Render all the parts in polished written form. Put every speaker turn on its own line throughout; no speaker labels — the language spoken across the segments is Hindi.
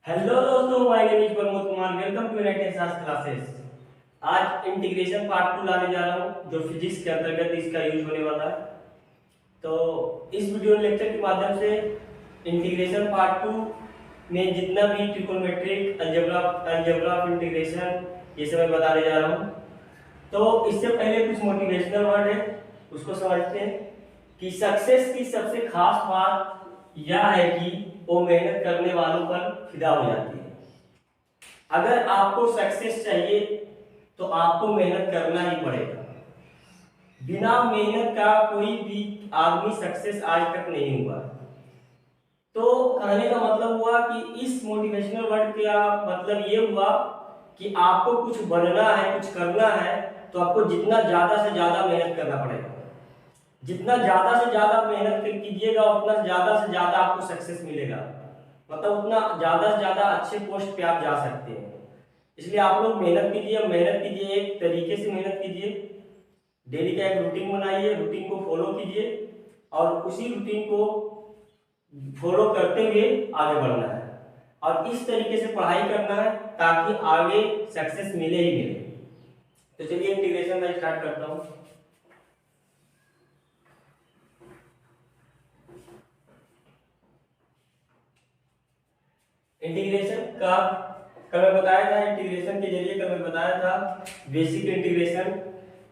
हेलो दोस्तों, my name is Pramod Kumar. Welcome to United Science Classes. आज इंटीग्रेशन पार्ट 2 लाने जा रहा हूं, जो फिजिक्स के अंतर्गत इसका यूज होने वाला है। तो इस वीडियो लेक्चर के माध्यम से इंटीग्रेशन पार्ट 2 में जितना भी ट्रिगोनोमेट्रिक अलजेब्रा ऑफ इंटीग्रेशन ये सब मैं बताने जा रहा हूं। तो इससे पहले कुछ मोटिवेशनल वर्ड है, उसको समझते हैं कि सक्सेस की सबसे खास बात यह है कि वो मेहनत करने वालों पर फिदा हो जाती है। अगर आपको सक्सेस चाहिए तो आपको मेहनत करना ही पड़ेगा। बिना मेहनत का कोई भी आदमी सक्सेस आज तक नहीं हुआ। तो कहने का मतलब हुआ कि इस मोटिवेशनल वर्ड का मतलब ये हुआ कि आपको कुछ बनना है, कुछ करना है, तो आपको जितना ज्यादा से ज्यादा मेहनत करना पड़ेगा। जितना ज्यादा से ज्यादा मेहनत कीजिएगा उतना ज्यादा से ज्यादा आपको सक्सेस मिलेगा, मतलब उतना ज्यादा से ज्यादा अच्छे पोस्ट पे आप जा सकते हैं। इसलिए आप लोग मेहनत कीजिए, एक तरीके से मेहनत कीजिए। डेली का एक रूटीन बनाइए, रूटीन को फॉलो कीजिए और उसी रूटीन को फॉलो करते हुए आगे बढ़ना है और इस तरीके से पढ़ाई करना है ताकि आगे सक्सेस मिले ही मिले। तो चलिए इंटीग्रेशन में स्टार्ट करता हूँ। इंटीग्रेशन का कल मैं बताया था, इंटीग्रेशन के जरिए कल मैं बताया था बेसिक इंटीग्रेशन।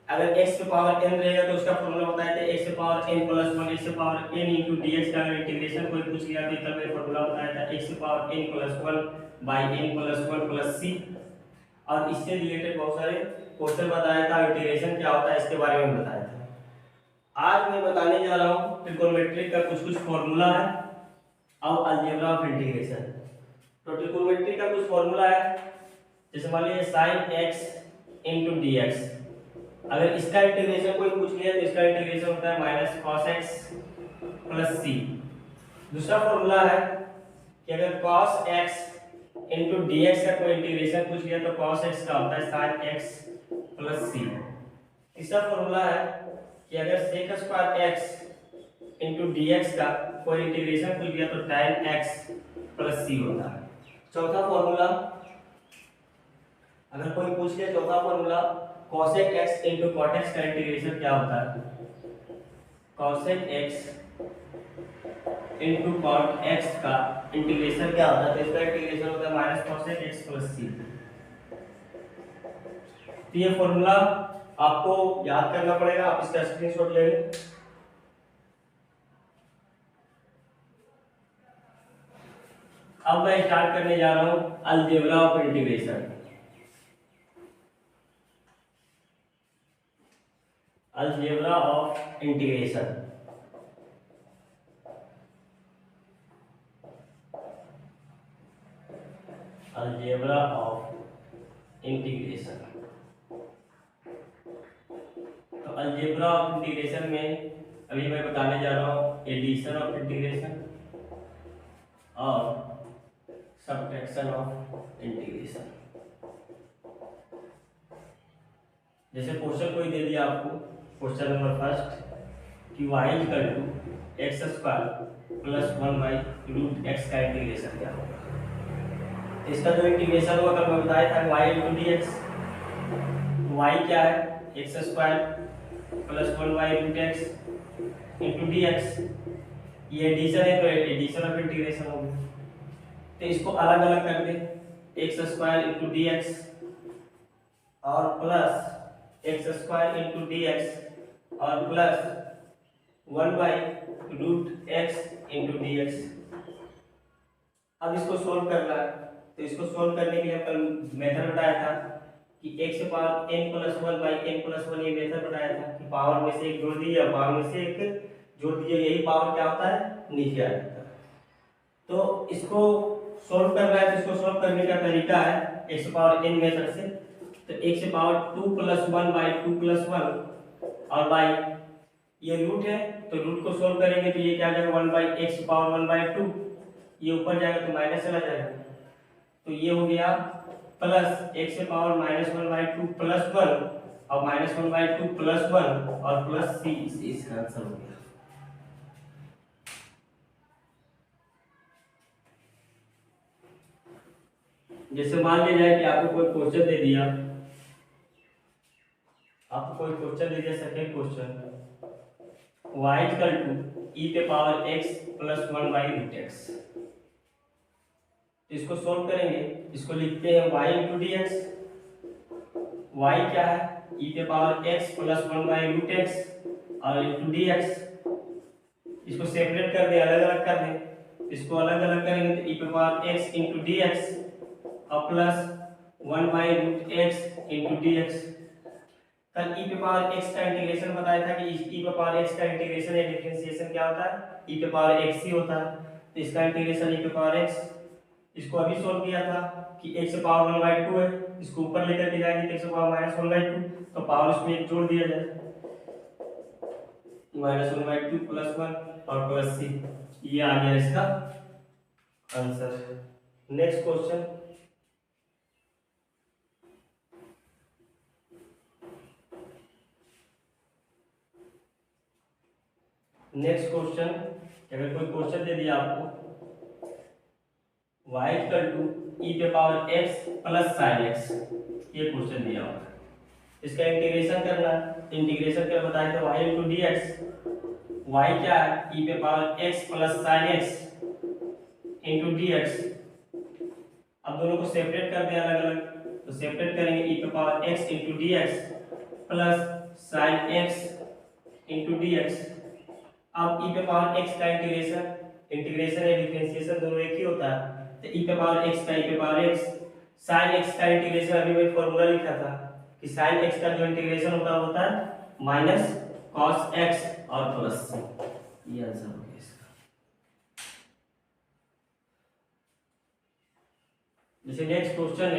अगर x पे पावर n रहेगा तो उसका फॉर्मूला बताया था x पे पावर n प्लस 1 x पे पावर n into dx का। अगर इंटीग्रेशन कोई पूछ लिया तो कल मैं फॉर्मूला बताया था x पे power n plus 1 by n plus 1 plus c। और इससे रिलेटेड बहुत सारे क्वेश्चन बताया था, इंटीग्रेशन क्या होता है इसके बारे में बताया था। आज मैं बताने जा रहा हूँ ट्रिगोनोमेट्री का कुछ फॉर्मूला है और अलजेब्रा ऑफ इंटीग्रेशन। तो ट्रिगोनोमेट्री का कुछ फॉर्मूला है, जैसे मान लीजिए sin x into dx। अगर इसका इंटीग्रेशन कोई पूछ लिया तो इसका इंटीग्रेशन होता है minus cos x plus c। दूसरा फॉर्मूला है कि अगर cos x into dx का कोई इंटीग्रेशन पूछ लिया तो cos x का होता है sin x प्लस c। तीसरा फॉर्मूला है कि अगर sec square x into dx का कोई इंटीग्रेशन पूछ लिया तो tan x प्लस c होता है। चौथा फॉर्मूला अगर कोई पूछ ले, चौथा formula cosec x into cot x का इंटीग्रेशन क्या होता है। cosec x into cot x का इंटीग्रेशन क्या होता है, तो इसका इंटीग्रेशन होता है minus cosec x plus c। तो ये फॉर्मूला आपको याद करना पड़ेगा, आप इसका स्क्रीनशॉट ले लें। अब मैं स्टार्ट करने जा रहा हूं algebra of integration. Algebra of integration algebra of integration. तो अलजेब्रा ऑफ इंटीग्रेशन में अभी मैं बताने जा रहा हूं एडिशन ऑफ इंटीग्रेशन और सब्ट्रैक्शन ऑफ इंटीग्रेशन। जैसे क्वेश्चन कोई दे दिया आपको, क्वेश्चन नंबर फर्स्ट कि y equal to x square plus 1 by root x का इंटीग्रेशन क्या होगा। तो इसका जो इंटीग्रेशन होगा कल मैं बताया था y into d x. y क्या है, x square plus 1 by root x into d x. ये एडिशन है तो एडिशन ऑफ इंटीग्रेशन होगी। तो इसको अलग अलग कर दे, x square into d x और plus x square into d x और plus 1 by root x into d x. अब इसको सोल्व करना है, तो इसको सोल्व करने के लिए कल मेथड बताया था कि x से power n plus 1 by n plus 1। ये मेथड बताया था कि पावर में से एक जोड़ दीजिए, पावर में से एक जोड़ दीजिए, यही पावर क्या होता है, नीचे आ जाता है। तो इसको सोल्व करना है, तो इसको सोल्व करने का तरीका है x पावर n मेथड से। तो x power 2 plus 1 by 2 plus 1 और बाई ये रूट है, तो रूट को सोल्व करेंगे तो ये क्या आ जाएगा 1 बाई एक्स पावर 1 बाई 2। ये ऊपर जाएगा तो माइनस चला जाएगा, तो ये हो गया प्लस एक्स से पावर माइनस 1 बाई 2 प्लस 1 और माइनस 1 बाई 2 प्लस 1 और प्लस c। इसका आंसर हो गया। जैसे मान लिया जाए कि आपको कोई क्वेश्चन दे दिया, second question, y equal to e पे power x plus 1 by root x. इसको सोल्व करेंगे, इसको लिखते हैं y into d x. y क्या है, e पे power x plus 1 by root x और इंटू डी एक्स। इसको सेपरेट कर दें, अलग अलग कर दें। इसको अलग अलग करेंगे तो e पे power x into d x और plus 1 by root x into d x. कल e पे पावर x का इंटीग्रेशन बताया था कि e पे पावर x का इंटीग्रेशन या डिफरेंशिएशन क्या होता है, e पे पावर x ही होता है। तो इसका इंटीग्रेशन e पे पावर x, इसको अभी सोल्व किया था कि x से पावर 1/2 है, इसको ऊपर लेकर के जाएंगे तो x से पावर -1/2, तो पावर इसमें एक जोड़ दिया जाए, -1/2 प्लस 1 और प्लस c। ये आ गया इसका आंसर। नेक्स्ट क्वेश्चन, अगर कोई क्वेश्चन दे दिया आपको y इक्वल टू e पे power x plus sin x, ये क्वेश्चन दिया हुआ है, इसका इंटीग्रेशन करना। इंटीग्रेशन कर बताए तो y into d x, y क्या है, e पे power x plus sin x into d x. अब दोनों को सेपरेट कर दें अलग अलग, तो सेपरेट करेंगे e पे power x into d x plus sin x into d x. अब e पे पावर x का इंटीग्रेशन या डिफरेंशिएशन दोनों एक ही होता है, तो e पे पावर x का e पे पावर x, sin x का इंटीग्रेशन अभी मैं फॉर्मूला लिखा था कि sin x का जो इंटीग्रेशन होता है माइनस cos x और प्लस c। ये आंसर हो गया इसका। जैसे next question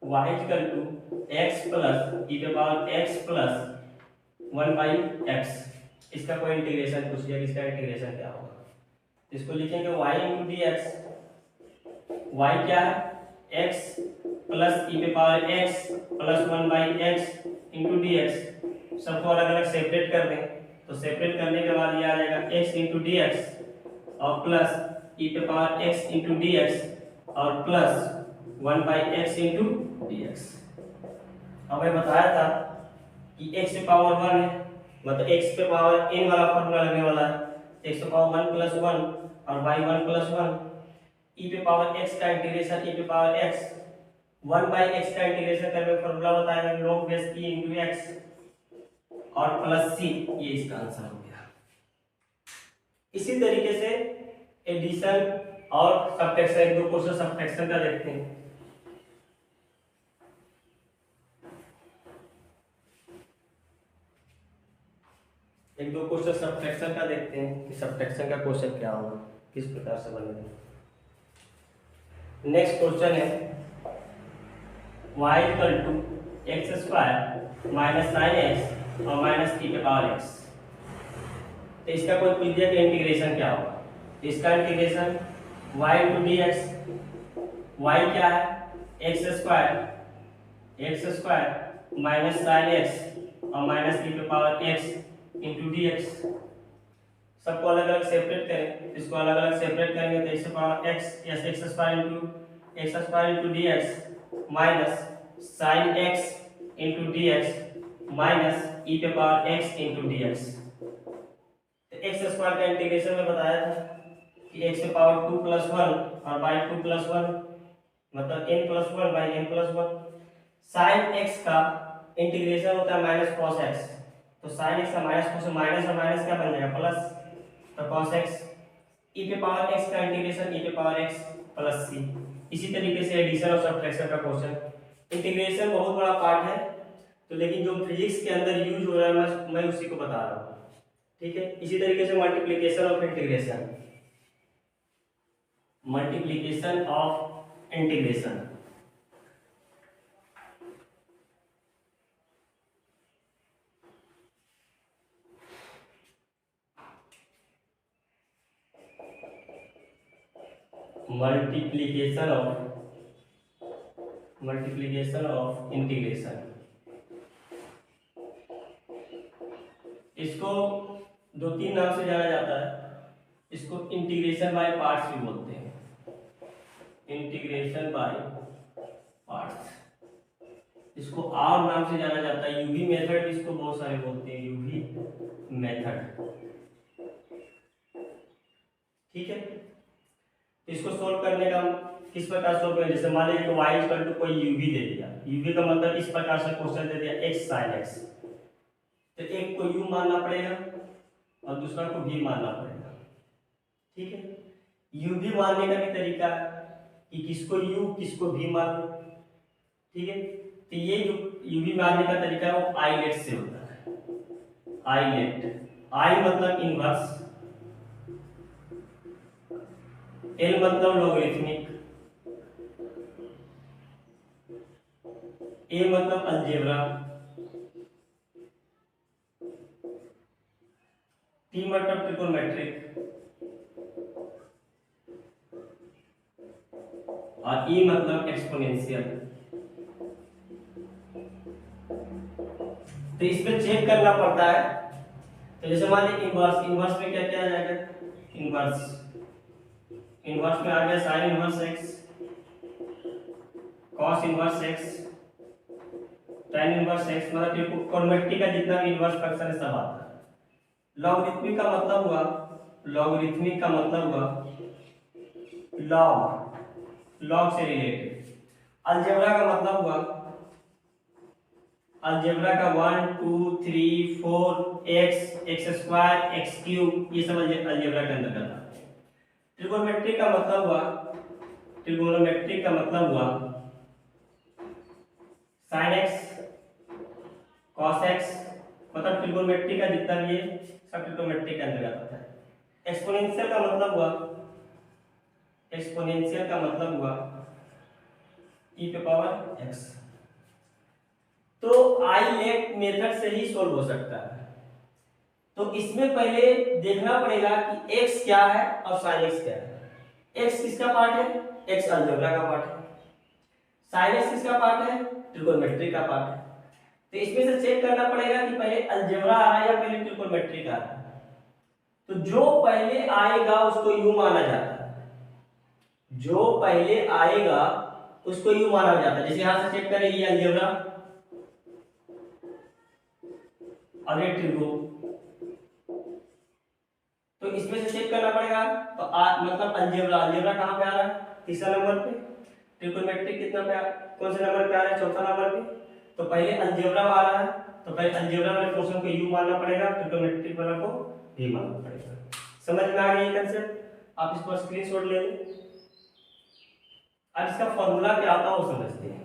y equal to x plus e पे power x plus 1 by x. इसका कोई इंटीग्रेशन पूछ लिया, इसका इंटीग्रेशन क्या होगा, इसको लिखेंगे y into d x. y क्या है, x प्लस e पे power x plus 1 by x into d x. सबको अलग अलग सेपरेट कर दें, तो सेपरेट करने के बाद ये आ जाएगा x इंटू डी एक्स और प्लस e पे power x into d x और plus 1 by x into d x. अब मैं बताया था कि x पे पावर 1 है, मतलब x पे पावर n वाला फॉर्मूला लगने वाला है, x पे पावर 1 प्लस 1 और बाई 1 प्लस 1। e पे पावर x का इंटीग्रेशन e पे पावर x, 1 बाई x का इंटीग्रेशन करके फॉर्मूला बताया है log base e into x और प्लस c। ये इसका आंसर हो गया। इसी तरीके से एडिशन और सब्ट्रैक्शन, एक दो क्वेश्चन सब्ट्रैक्शन का देखते हैं। एक दो क्वेश्चन सब्ट्रैक्शन का देखते हैं कि सब्ट्रैक्शन का क्वेश्चन क्या होगा, किस प्रकार से बनेगा। नेक्स्ट क्वेश्चन है y equal to x square minus 9x और माइनस e पे पावर x। तो इसका कोई पीरियड का इंटीग्रेशन क्या होगा, इसका integration y into d x. y क्या है, x square minus sine x और माइनस e पे power x into d x. सबको अलग अलग सेपरेट करें, इसको अलग अलग सेपरेट करेंगे तो एक्स पावर x या x square into d x minus sine x into d x minus e पे power x into d x. तो एक्स स्क्वायर का इंटीग्रेशन में बताया था कि x पे पावर 2 प्लस 1 और बाई 2 प्लस 1 मतलब n plus 1 by n plus 1। Sine x का इंटीग्रेशन होता है माइनस कॉस x, तो साइन x का माइनस कॉस माइनस और माइनस क्या बन जाएगा प्लस, तो कॉस x। e पे पावर x का इंटीग्रेशन e पे पावर x प्लस c। इसी तरीके से एडिशन और सब्ट्रैक्शन का क्वेश्चन। इंटीग्रेशन बहुत बड़ा पार्ट है, तो लेकिन जो फिजिक्स के अंदर यूज हो रहा है मैं उसी को बता रहा हूँ, ठीक है। इसी तरीके से multiplication of integration, multiplication of integration. Multiplication of integration, इसको दो तीन नाम से जाना जाता है। इसको इंटीग्रेशन बाय पार्ट्स भी बोलते हैं, इंटीग्रेशन बाय पार्ट्स। इसको और नाम से जाना जाता है, यूवी मेथड भी इसको बहुत सारे बोलते हैं, यूवी मेथड। ठीक है, इसको सोल्व करने का किस प्रकार सोल्व करें, जैसे मान लीजिए y इक्वल टू कोई यूवी दे दिया, यूवी का मतलब इस प्रकार से क्वेश्चन दे दिया x sin x, तो एक को u मानना पड़ेगा और दूसरा को v मानना पड़ेगा। ठीक है, u v मानने का भी तरीका है कि किसको u किसको v मान लो। ठीक है, तो ये जो u v मानने का तरीका है वो आई लेट से होता है। आई लेट, आई मतलब इनवर्स, एल मतलब लॉगरिथमिक, ए मतलब अलजेब्रा, टी मतलब ट्रिगोनोमेट्रिक और ई मतलब एक्सपोनेंशियल। तो इसमें चेक करना पड़ता है। तो जैसे मान लीजिए इनवर्स, इनवर्स में क्या क्या आ जाएगा, इनवर्स, इनवर्स में आ गया sine inverse x, cos inverse x, tan inverse x, मतलब ट्रिगोनोमेट्री का जितना भी इनवर्स फंक्शन है सब आता है। लॉगरिथमिक का मतलब हुआ, लॉगरिथमिक का मतलब हुआ लॉग, लॉग से रिलेटेड। अलजेब्रा का मतलब हुआ, अलजेब्रा का 1 2 3 4 x x square x cube, ये सब अलजेब्रा के अंदर आता है। ट्रिगोनोमेट्री का मतलब हुआ, ट्रिगोनोमेट्री का मतलब हुआ sin x cos x, मतलब ट्रिगोनोमेट्री का जितना भी है सब ट्रिगोनोमेट्री के अंतर्गत आता है। एक्सपोनेंशियल का मतलब हुआ, एक्सपोनेंशियल का मतलब हुआ e पे पावर x। तो आई लेट मेथड से ही सोल्व हो सकता है। तो इसमें पहले देखना पड़ेगा कि x क्या है और sin x क्या है। x किसका पार्ट है, x अलजेब्रा का पार्ट है, sin x किसका पार्ट है, ट्रिगोनोमेट्री का पार्ट है। तो इसमें से चेक करना पड़ेगा कि पहले अलजेब्रा आ रहा है या पहले ट्रिगोनोमेट्री आ रहा है। तो जो पहले आएगा उसको u माना जाता है, जो पहले आएगा उसको u माना जाता है। जैसे यहां से चेक करें, ये अलजेब्रा और ये ट्रिगो, तो इसमें से चेक करना पड़ेगा। तो मतलब अलजेब्रा, अलजेब्रा कहां पे आ रहा है, तीसरा नंबर पे। ट्रिगोनोमेट्री कितना पे, कौन से नंबर पे आ रहा है, चौथा नंबर पे। तो पहले अलजेब्रा आ रहा है, तो पहले अलजेब्रा वाले पोर्शन को u मानना पड़ेगा, ट्रिगोनोमेट्री वाला को v मानना पड़ेगा। समझ में आ गया ये कंसेप्ट, आप इसको स्क्रीनशॉट ले लें। अब इसका फॉर्मूला क्या आता है वो समझते हैं,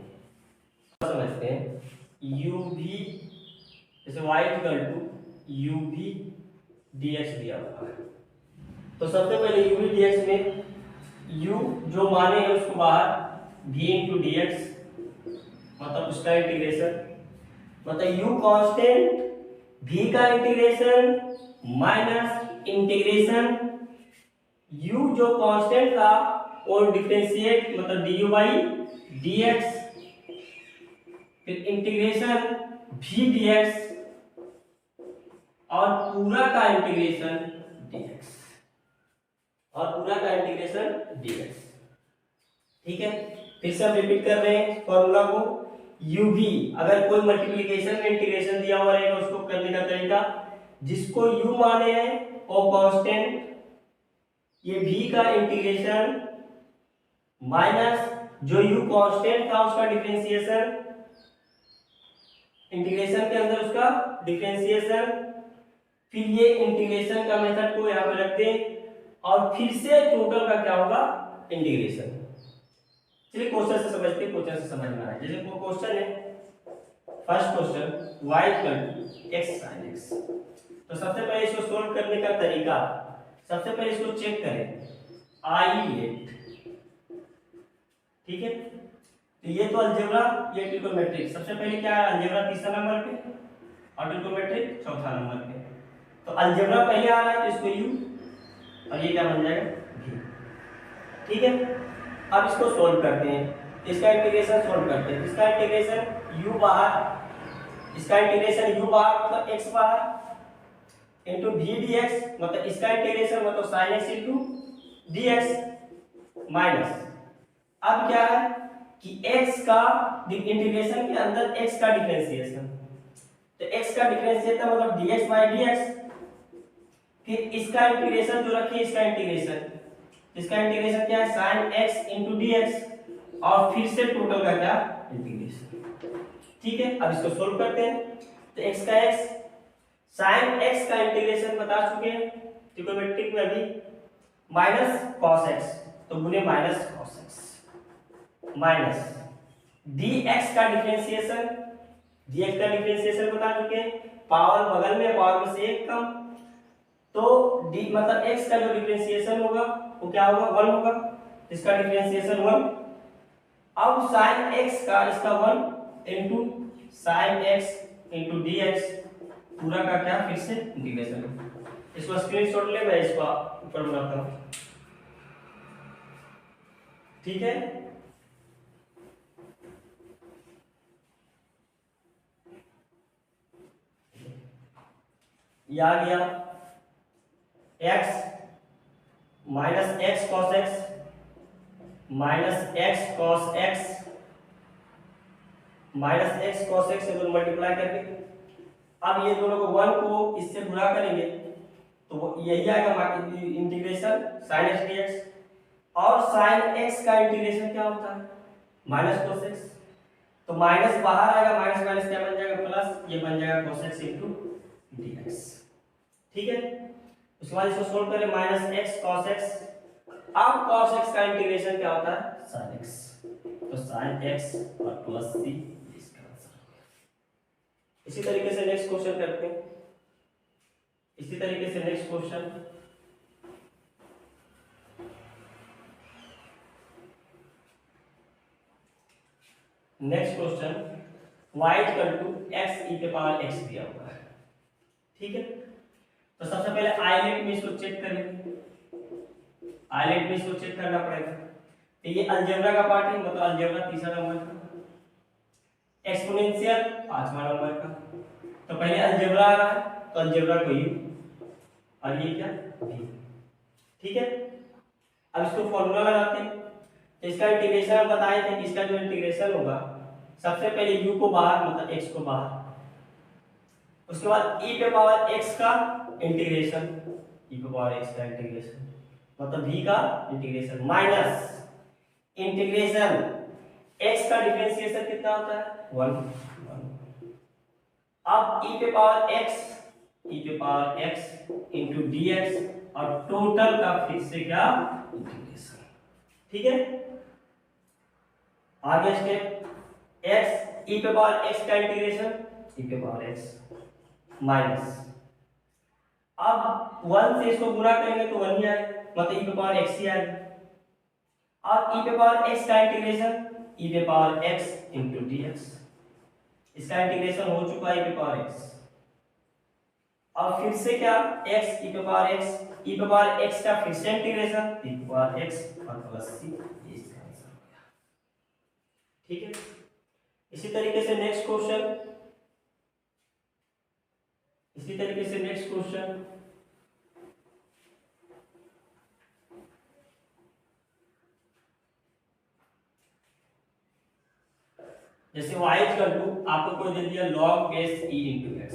समझते हैं। uv जैसे y equal to uv dx दिया हुआ है। तो सबसे पहले uv dx में u जो माने हैं उसको बाहर, v इंटू dx मतलब उसका इंटीग्रेशन, मतलब u कांस्टेंट, v का इंटीग्रेशन माइनस इंटीग्रेशन u जो कांस्टेंट था और डिफरेंशिएट मतलब du बाई dx, फिर इंटीग्रेशन v dx और पूरा का इंटीग्रेशन dx, और पूरा का इंटीग्रेशन dx। ठीक है, फिर से हम रिपीट कर रहे हैं फॉर्मूला को। uv, अगर कोई मल्टीप्लिकेशन में इंटीग्रेशन दिया हुआ रहेगा उसको करने का तरीका, जिसको u माने हैं वो कांस्टेंट, ये v का इंटीग्रेशन माइनस जो u कांस्टेंट था उसका डिफरेंशिएशन, इंटीग्रेशन के अंदर उसका डिफरेंशिएशन, फिर ये इंटीग्रेशन का मेथड को यहाँ पे रख दें और फिर से टोटल का क्या होगा, इंटीग्रेशन। चलिए क्वेश्चन से समझते हैं, क्वेश्चन से समझना है। जैसे वो क्वेश्चन है, first question y equal to x sin x। तो सबसे पहले इसको सोल्व करने का तरीका, सबसे पहले इसको चेक करें आई लेट। ठीक है, तो ये तो अलजेब्रा, ये ट्रिगोनोमेट्रिक। सबसे पहले क्या है, अलजेब्रा तीसरा नंबर पे और ट्रिगोनोमेट्रिक चौथा नंबर पे। तो अलजेब्रा पहले आ रहा है तो इसको u और ये क्या बन जाएगा v। ठीक है, अब इसको सोल्व करते हैं, इसका इंटीग्रेशन सोल्व करते हैं। इसका इंटीग्रेशन u बाहर, इसका इंटीग्रेशन u बाहर मतलब x बाहर, इंटू वी डी एक्स, मतलब इसका इंटीग्रेशन मतलब sine x into d x minus, अब क्या है कि x का इंटीग्रेशन के अंदर x का डिफरेंशिएशन, तो x का डिफरेंशिएशन मतलब dx बाय dx, फिर इसका इंटीग्रेशन जो रखिए, इसका इंटीग्रेशन क्या है sin x into dx, और फिर से टोटल का क्या इंटीग्रेशन। ठीक है, अब इसको सोल्व करते हैं। तो x का x, sin x का इंटीग्रेशन बता चुके हैं ट्रिग्नोमेट्रिक में अभी, माइनस cos x, तो गुने minus cos x minus dx का डिफरेंशिएशन, बता चुके हैं, पावर बगल में, पावर में से एक कम, तो d मतलब x का जो डिफरेंशिएशन होगा वो क्या होगा 1 होगा, इसका डिफरेंशिएशन 1। अब sin x का इसका 1 into sin x into dx पूरा का क्या फिर से इंटीग्रेशन। इसको स्क्रीनशॉट ले, मैं इसको ऊपर बनाता हूं। ठीक है, ये आ गया x minus x cos x minus x cos x minus x cos x से दोनों मल्टीप्लाई करके, अब ये दोनों को 1 को इससे गुणा करेंगे तो वो यही आएगा इंटीग्रेशन sin x dx, और sin x का इंटीग्रेशन क्या होता है माइनस cos x, तो माइनस बाहर आएगा, माइनस माइनस क्या बन जाएगा प्लस, ये बन जाएगा cos x इनटू dx। ठीक है, उसके बाद इसको सोल्व करें, माइनस एक्स कॉस एक्स, अब cos x का इंटीग्रेशन क्या होता है sin x, तो sin x और प्लस c, इसका आंसर। इसी तरीके से नेक्स्ट क्वेश्चन करते हैं, इसी तरीके से next question, y equal to x e के पावर x दिया हुआ है। ठीक है, तो सबसे पहले आइलेट में इसको चेक करें, आइलेट में इसको चेक करना पड़ेगा। तो ये अलजेब्रा का पार्ट है, मतलब अलजेब्रा तीसरा नंबर का, एक्सपोनेंशियल पांचवा नंबर का, तो पहले अलजेब्रा आ रहा है तो अलजेब्रा को यू और ये क्या v। ठीक है, अब इसको फॉर्मूला लगाते हैं, तो इसका इंटीग्रेशन हम बताए थे, इसका जो इंटीग्रेशन होगा सबसे पहले u को बाहर मतलब x को बाहर, उसके बाद e पे पावर x का इंटीग्रेशन, e पे पावर x का इंटीग्रेशन मतलब v का इंटीग्रेशन माइनस इंटीग्रेशन x का डिफरेंशिएशन कितना होता है 1। अब e पे पावर x इनटू dx और टोटल का फिर से क्या इंटीग्रेशन। ठीक है, आगे स्टेप x e पे पावर x का इंटीग्रेशन, e पे पावर x माइनस, अब 1 से इसको गुणा करेंगे तो 1 ही आएगा, मतलब e पे पावर x ही आएगा। अब e पे पावर x का इंटीग्रेशन, e पे पावर x इनटू dx, इसका इंटीग्रेशन हो चुका है e पे पावर x। अब फिर से क्या x e पे पावर x का फिर से इंटीग्रेशन, e पे पावर x और प्लस c, इसका आंसर हो गया। ठीक है, इसी तरीके से नेक्स्ट क्वेश्चन, जैसे y इक्वल टू आपको कोई दे दिया log base e into x,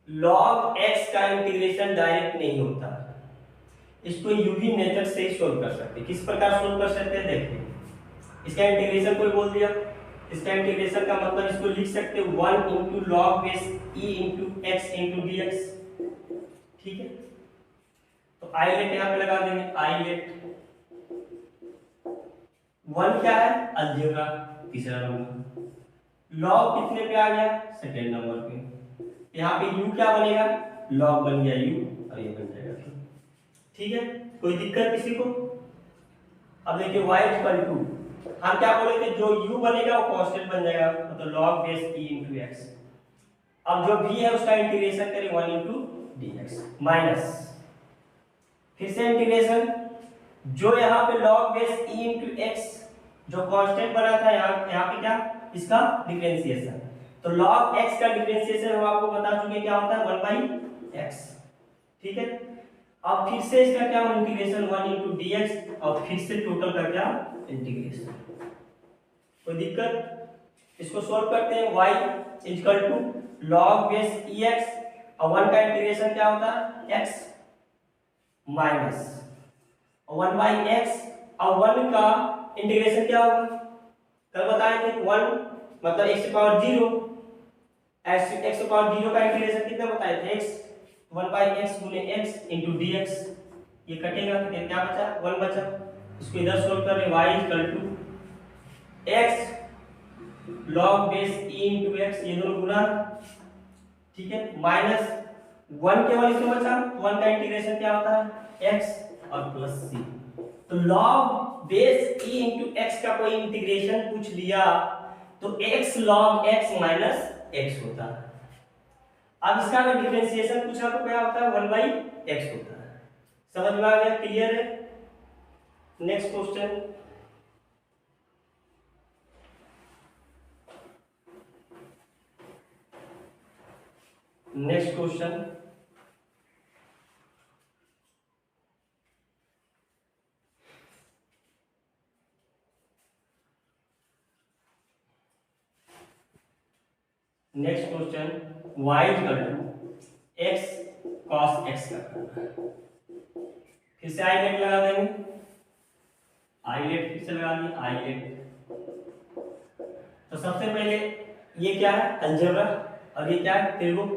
log x का इंटीग्रेशन डायरेक्ट नहीं होता, इसको यूवी मेथड से ही सोल्व कर सकते हैं। किस प्रकार सोल्व कर सकते हैं देखिए, इसका इंटीग्रेशन कोई बोल दिया, इसका इंटीग्रेशन का मतलब इसको लिख सकते हैं 1 into log base e into x into dx। ठीक है, तो आइलेट यहां पे लगा देंगे, आइलेट 1 क्या है अलजेब्रा तीसरा नंबर, log कितने पे आ गया सेकंड नंबर पे, यहाँ पे u क्या बनेगा log बन गया u और ये बन जाएगा। ठीक है, कोई दिक्कत किसी को? अब देखिए y इक्वल टू हम क्या बोले थे, जो u बनेगा वो कांस्टेंट बन जाएगा, मतलब log base e into x। अब जो v है उसका इंटीग्रेशन करें 1 into dx माइनस, फिर से इंटीग्रेशन, जो यहाँ पे log base e into x जो कांस्टेंट बना था, यहाँ पे क्या इसका डिफरेंशिएशन, तो log x का डिफरेंशिएशन हम आपको बता चुके क्या होता है 1 by एक्स। ठीक है, अब फिर से इसका क्या इंटीग्रेशन 1 इंटू डी एक्स और फिर से टोटल का क्या इंटीग्रेशन। कोई दिक्कत? इसको सोल्व करते हैं। y equal to log base e x और 1 का इंटीग्रेशन क्या होता है x माइनस 1 बाई एक्स और 1 का इंटीग्रेशन क्या होगा, कल बताए थे 1 मतलब x पावर 0, x पावर 0 का इंटीग्रेशन कितना बताए थे x 1 बाई एक्स गुने x इंटू डी एक्स। ये कटेगा तो क्या बचा 1 बचा। इसको इधर सोल्व कर रहे y equal to x log base e into x, ये दोनों गुना, ठीक है, माइनस 1 केवल इसमें बचा, 1 का इंटीग्रेशन क्या होता है x और प्लस c। तो log base e into x का कोई इंटीग्रेशन पूछ लिया तो x log x minus x होता है। अब इसका अगर डिफरेंशिएशन पूछा तो क्या होता है 1 बाई x होता है। समझ में आ गया? क्लियर है? Next question. Next question, next question y equal to x cos x का करना है। फिर से आई लेट लगा देंगे, आई लेट फिर से लगा दी आई लेट। तो सबसे पहले ये क्या है अलजेब्रा और ये क्या है त्रिभुज।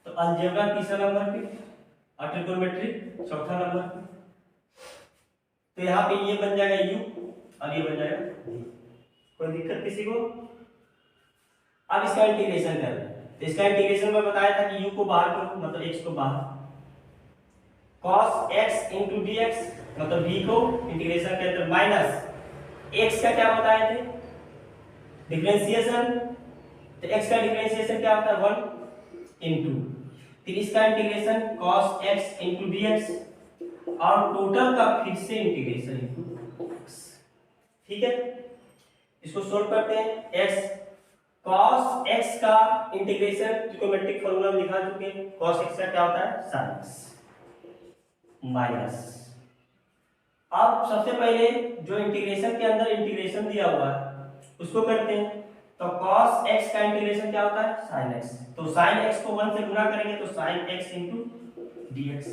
तो अलजेब्रा तीसरा नंबर पे और ट्रिगोनोमेट्री चौथा नंबर पे। तो यहाँ पे ये बन जाएगा u और ये बन जाएगा v। कोई दिक्कत किसी को? अब इसका इंटीग्रेशन कर रहे हैं। तो इसका इंटीग्रेशन में बताया था कि u को बाहर करो मतलब x को बाहर, cos x इंटू dx मतलब v को इंटीग्रेशन के अंदर माइनस x का क्या बताए थे डिफरेंशिएशन। तो x का डिफरेंशिएशन क्या होता है 1 इंटू, फिर इसका integration cos x into dx और टोटल का फिर से इंटीग्रेशन इंटू x। ठीक है, इसको सोल्व करते हैं। x cos x का इंटीग्रेशन ट्रिगोनोमेट्रिक फॉर्मूला में लिखा चुके हैं। cos x का क्या होता है sin x माइनस, अब सबसे पहले जो इंटीग्रेशन के अंदर इंटीग्रेशन दिया हुआ है उसको करते हैं। तो cos x का इंटीग्रेशन क्या होता है sin x। तो sin x को 1 से गुना करेंगे तो sin x इंटू dx।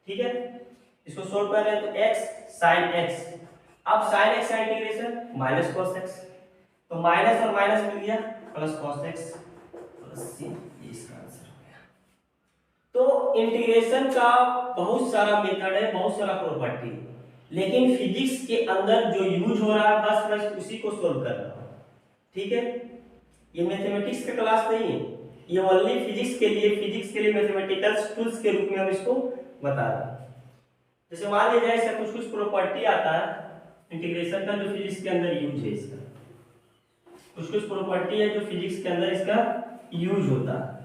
ठीक है, इसको सोल्व कर रहे हैं तो x sin x, अब sin x का इंटीग्रेशन माइनस cos x, तो माइनस और माइनस मिल गया plus cos x plus c, ये इसका आंसर हो गया। तो इंटीग्रेशन का बहुत सारा मेथड है, बहुत सारा प्रॉपर्टी, लेकिन फिजिक्स के अंदर जो यूज हो रहा है बस मैं उसी को सोल्व कर रहा हूं। ठीक है, ये मैथमेटिक्स का क्लास नहीं है, ये ओनली फिजिक्स के लिए मैथमेटिकल टूल्स के रूप में हम इसको बता रहे हैं। जैसे मान लीजिए ऐसा कुछ कुछ प्रॉपर्टी आता है इंटीग्रेशन का जो फिजिक्स के अंदर यूज है, इसका कुछ कुछ प्रॉपर्टी है जो फिजिक्स के अंदर इसका यूज होता है।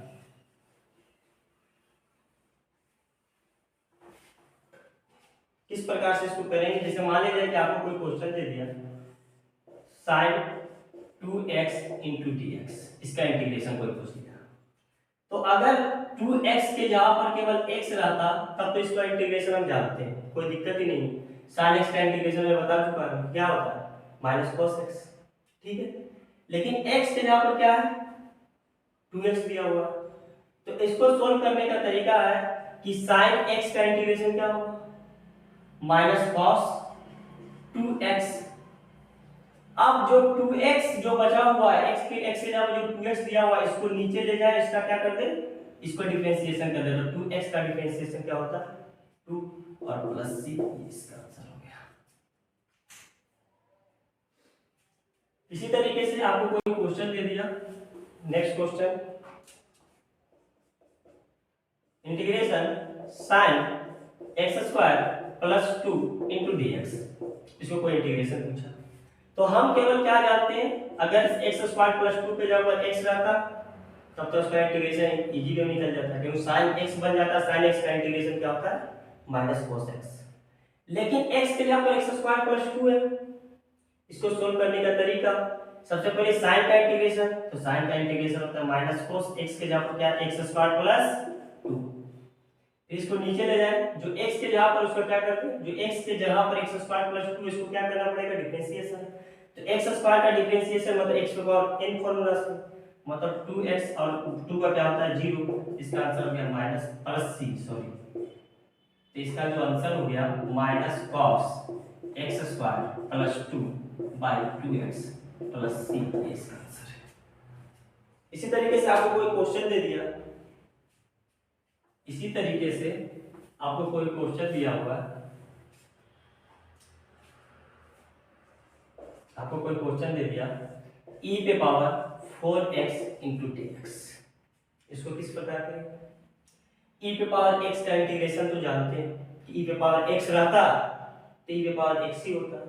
किस प्रकार से इसको करेंगे, जैसे मान लीजिए कि आपको कोई क्वेश्चन दे दिया sin 2x इंटू dx, इसका इंटीग्रेशन कोई पूछ लिया, तो अगर 2x के जगह पर केवल x रहता तब तो इसका इंटीग्रेशन हम जानते हैं, कोई दिक्कत ही नहीं। sin x का इंटीग्रेशन मैं बता चुका हूं क्या होता है माइनस cos x। ठीक है, लेकिन x के जगह पर क्या है 2x दिया हुआ, तो इसको सोल्व करने का तरीका है कि sin x का इंटीग्रेशन क्या होगा माइनस cos 2x। अब जो 2x जो बचा हुआ है x के जगह जो 2x दिया हुआ है इसको नीचे ले जाए, इसका क्या कर दे इसको डिफरेंशिएशन कर दे, तो 2x का डिफरेंशिएशन क्या होता है 2 और प्लस c, इसका आंसर हो गया। इसी तरीके से आपको कोई क्वेश्चन दे दिया, next question integration sin x square plus 2 into dx, इसको कोई इंटीग्रेशन पूछा तो हम केवल क्या जानते हैं, अगर x स्क्वायर प्लस 2 पे जब x रहता तब तो उसका इंटीग्रेशन इजी वे निकल जाता है, क्योंकि sin x बन जाता है, sin x का इंटीग्रेशन क्या होता है माइनस cos x। लेकिन x के जगह पर x स्क्वायर प्लस 2 है, इसको सोल्व करने का तरीका सबसे पहले sin का इंटीग्रेशन, तो sin का इंटीग्रेशन होता है माइनस cos x के जगह पर क्या x स्क्वायर प्लस 2। इसको नीचे ले जाए, जो x के जगह पर उसको क्या करते हैं, जो x के जगह पर x स्क्वायर प्लस 2, इसको क्या करना पड़ेगा, डिफरेंशिएशन। तो x स्क्वायर का डिफरेंशिएशन मतलब x की पावर n फॉर्मूला से, मतलब 2x और 2 का क्या होता है 0, इसका आंसर हो गया माइनस प्लस c, सॉरी। तो इसका जो आंसर हो गया minus cos x square plus 2 by 2x plus c, इसका आंसर है। इसी तरीके से आपको कोई क्वेश्चन दे दिया, इसी तरीके से आपको कोई क्वेश्चन दिया हुआ, आपको कोई क्वेश्चन दे दिया e पे पावर 4x इंटू dx, इसको किस प्रकार करें, e पे पावर x का इंटीग्रेशन तो जानते हैं कि e पे पावर x रहता तो e पे पावर x ही होता,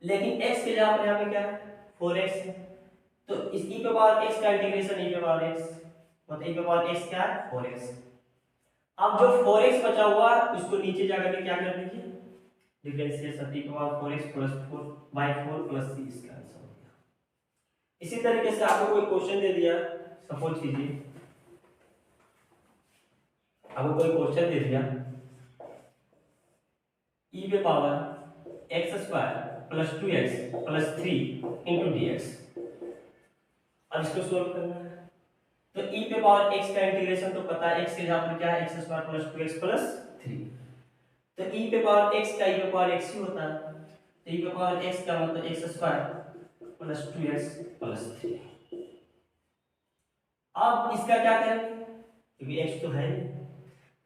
लेकिन x के जगह पर यहाँ पे क्या है 4x है, तो इस e पे पावर x का इंटीग्रेशन e पे पावर x, मतलब e पे पावर x क्या है 4x। अब जो 4x बचा हुआ उसको नीचे जाकर के क्या कर दीजिए, differentiation e power 4x plus 4 by 4 plus c, इसका आंसर हो गया। इसी तरीके से आपको कोई क्वेश्चन दे दिया, सपोज कीजिए आपको कोई क्वेश्चन दे दिया e पे power x square plus 2x plus 3 into dx, अब इसको सोल्व करना है। तो e पे पावर x का इंटीग्रेशन तो पता है, x के जगह पर क्या है x square plus 2x plus 3, तो e पे पावर x का e पे पावर x ही होता है, तो e पे पावर x का मतलब x square plus 2x plus 3। अब इसका क्या करेंगे, क्योंकि x तो है ही,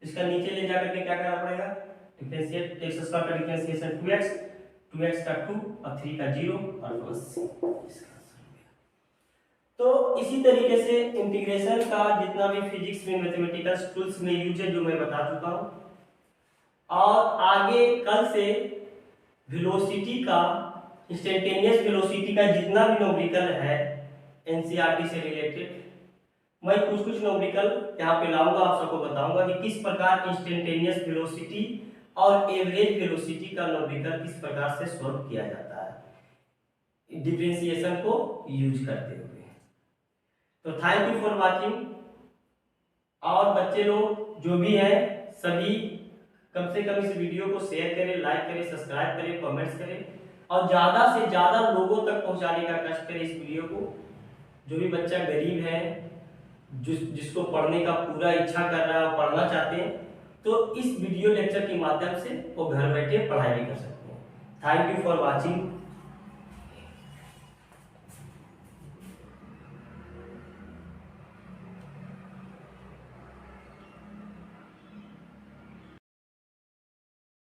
इसका नीचे ले जाकर के क्या करना पड़ेगा, डिफरेंशिएट, x स्क्वायर का डिफरेंशिएशन 2x का 2 और 3 का 0 और प्लस c, इसका तो इसी तरीके से इंटीग्रेशन का जितना भी फिजिक्स में मैथमेटिकल टूल्स में यूज है जो मैं बता चुका हूं, और आगे कल से वेलोसिटी का, इंस्टेंटेनियस वेलोसिटी का जितना भी न्यूमेरिकल है एनसीईआरटी से रिलेटेड, मैं कुछ कुछ न्यूमेरिकल यहाँ पे लाऊंगा, आप सबको बताऊंगा कि किस प्रकार इंस्टेंटेनियस वेलोसिटी और एवरेज वेलोसिटी का न्यूमेरिकल किस प्रकार से सॉल्व किया जाता है डिफरेंशिएशन को यूज करते हुए। तो थैंक यू फॉर वाचिंग, और बच्चे लोग जो भी हैं सभी कम से कम इस वीडियो को शेयर करें, लाइक करें, सब्सक्राइब करें, कमेंट्स करें, और ज़्यादा से ज़्यादा लोगों तक पहुंचाने का कष्ट करें इस वीडियो को। जो भी बच्चा गरीब है, जिसको पढ़ने का पूरा इच्छा कर रहा है और पढ़ना चाहते हैं, तो इस वीडियो लेक्चर के माध्यम से वो घर बैठे पढ़ाई भी कर सकते हैं। Thank you for watching.